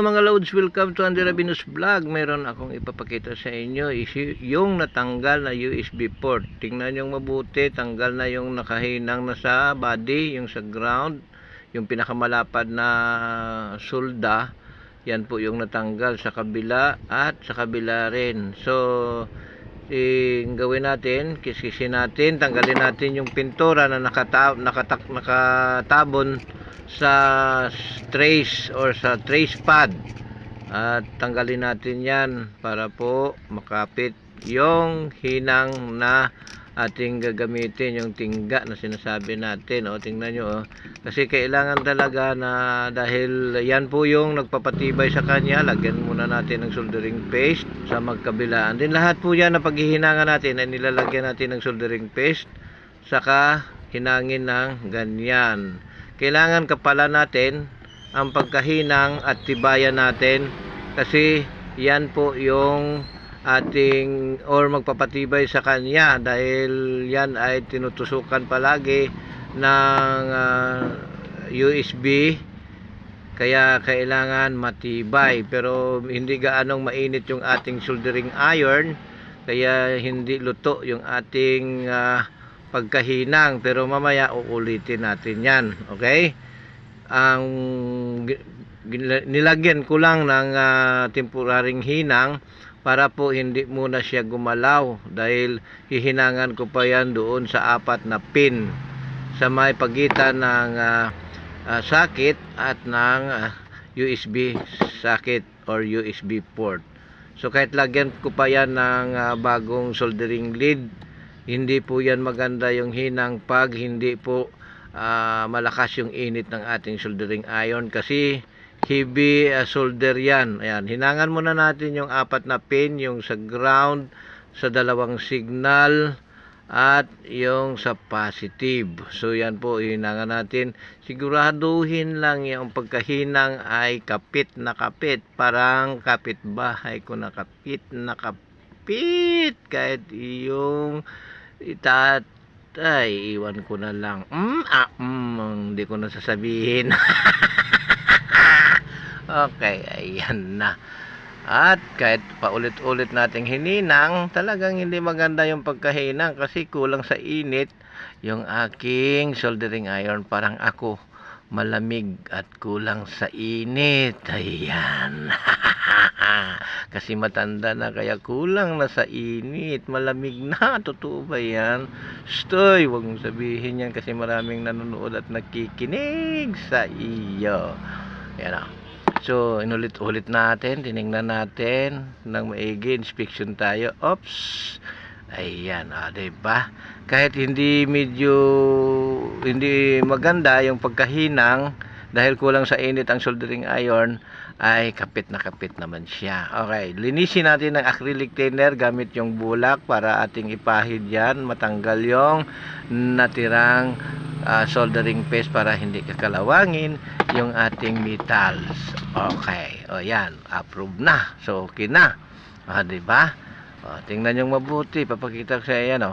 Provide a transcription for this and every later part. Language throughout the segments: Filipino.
Mga loads, welcome to Andy Rabinus Vlog. Meron akong ipapakita sa inyo is yung natanggal na USB port. Tingnan yung mabuti, tanggal na yung nakahinang na sa body, yung sa ground, yung pinakamalapad na solda. Yan po yung natanggal sa kabila at sa kabila rin. So gawin natin, kiskisin natin, tanggalin natin yung pintura na nakatabon sa trace or sa trace pad, at tanggalin natin yan para po makapit yung hinang na ating gagamitin, yung tingga na sinasabi natin. Tingnan nyo, kasi kailangan talaga na, dahil yan po yung nagpapatibay sa kanya, lagyan muna natin ng soldering paste sa magkabilaan din. Lahat po yan na paghihinangan natin ay nilalagyan natin ng soldering paste, saka hinangin ng ganyan. Kailangan kapalan natin ang pagkahinang at tibayan natin, kasi yan po yung ating or magpapatibay sa kanya, dahil yan ay tinutusukan palagi ng USB, kaya kailangan matibay. Pero hindi gaanong mainit yung ating soldering iron, kaya hindi luto yung ating pagkahinang, pero mamaya uulitin natin yan. Okay, ang nilagyan ko lang ng temporaring hinang para po hindi muna siya gumalaw, dahil hihinangan ko pa yan doon sa 4 na pin sa may pagitan ng socket at ng USB socket or USB port. So kahit lagyan ko pa yan ng bagong soldering lead, hindi po yan maganda yung hinang pag hindi po malakas yung init ng ating soldering iron, kasi heavy solder yan. Ayan, hinangan muna natin yung 4 na pin, yung sa ground, sa 2 signal at yung sa positive. So yan po, hinangan natin. Siguraduhin lang yung pagkahinang ay kapit na kapit, parang kapitbahay ko na kapit na kapit. Kahit yung ay iwan ko na lang, hindi ko na sasabihin. Okay, ayan na. At kahit paulit-ulit nating hininang, talagang hindi maganda yung pagkahinang, kasi kulang sa init yung aking soldering iron. Parang ako, malamig at kulang sa init. Ayan. Kasi matanda na, kaya kulang na sa init, malamig na. Totoo ba yan? Stoy, huwag mong sabihin yan, kasi maraming nanonood at nakikinig sa iyo. Ayan o. So inulit-ulit natin, tinignan natin ng maigi, inspection tayo. Oops. Ayan, diba? Kahit hindi maganda yung pagkahinang, dahil kulang sa init ang soldering iron, ay kapit na kapit naman siya. Okay, linisin natin ng acrylic thinner gamit yung bulak para ating ipahid yan, matanggal yung natirang soldering paste para hindi kakalawangin yung ating metals. Okay, yan, approve na. So okay na. Diba? Tingnan nyo mabuti, papakita ko sa yan.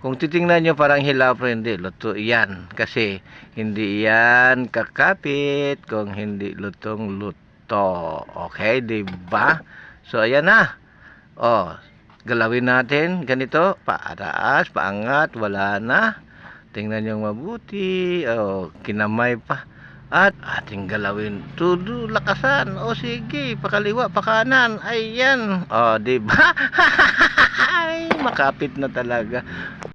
Kung titingnan nyo parang hilaw, pero hindi, luto yan, kasi hindi yan kakapit kung hindi lutong luto. Okay, diba? So ayan na. Galawin natin ganito, paataas, paangat, wala na. Tingnan nyo mabuti. Kinamay pa. At ating galawin, tudo, lakasan. Sige, pakaliwa, pakanan. Ayan. Diba? Ay, makapit na talaga.